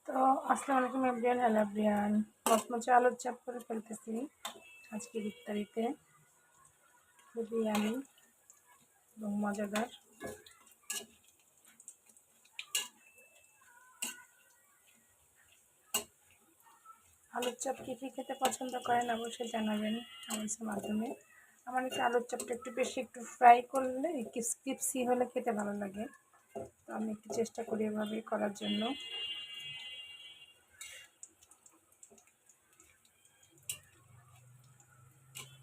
তো আসসালামু আলাইকুম এভরিওয়ান, হ্যালো এভরিওয়ান। মচমচে আলুর চপ করে ফেলতেছি আজকের ইফতারিতে। খুবই আমি এবং মজাদার। আলুর চপ কী কী খেতে পছন্দ করেন অবশ্যই জানাবেন কমেন্টসের মাধ্যমে। আমার একটু আলুর চপটা একটু ফ্রাই করলে ক্রিপসি হলে খেতে ভালো লাগে, তো আমি একটু চেষ্টা করি এভাবেই করার জন্য।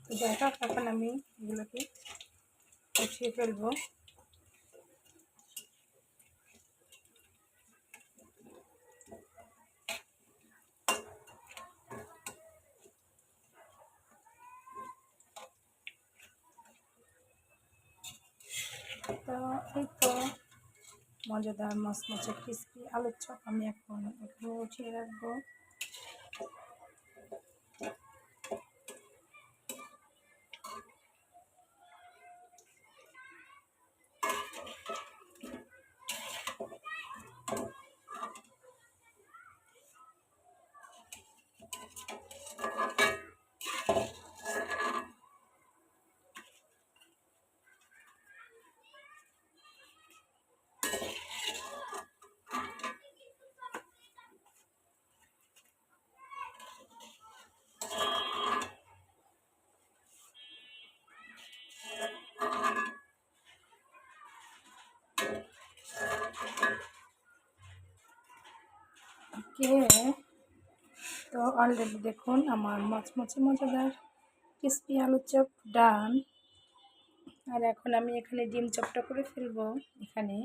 তো যাই হোক, এখন আমি এগুলোকে কষিয়ে ফেলবো। তো এই তো মজাদার মচমচে ক্রিসপি আলুর চপ আমি এখন একটু উঠিয়ে রাখবো। তো অলরেডি দেখুন আমার মচমচে মজাদার ক্রিসপি আলুর চপ ডান। আর এখন আমি এখানে ডিম চপটা করে ফেলবো এখানে।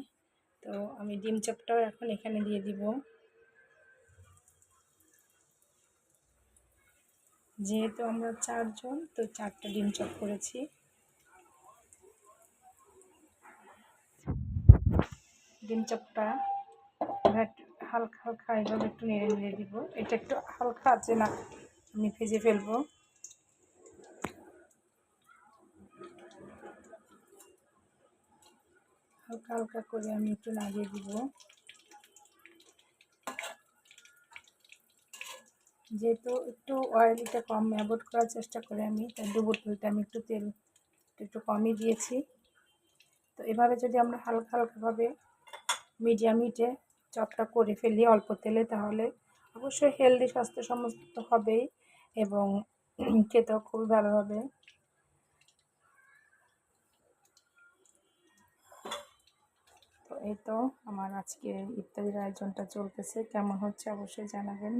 তো আমি ডিম চপটাও এখন এখানে দিয়ে দিব। যেহেতু আমরা 4 জন, তো 4টা ডিম চপ করেছি। ডিম চপটা হালকা হালকা এভাবে একটু নেড়ে নেড়ে দিব। এটা একটু হালকা আছে না, আমি ভেজে ফেলবো। হালকা হালকা করে আমি একটু নাড়িয়ে দিব। যেহেতু একটু অয়েলটা কম অ্যাভয়েড করার চেষ্টা করে আমি, তাই ডুবো তেলটা আমি তেল একটু কমই দিয়েছি। তো এভাবে যদি আমরা হালকা হালকাভাবে মিডিয়াম হিটে চপটা করে ফেলি অল্প তেলে, তাহলে অবশ্যই হেলদি স্বাস্থ্যসম্মত হবেই এবং খেতেও খুবই ভালো হবে। তো এই তো আমার আজকে ইফতারির আয়োজনটা চলতেছে, কেমন হচ্ছে অবশ্যই জানাবেন।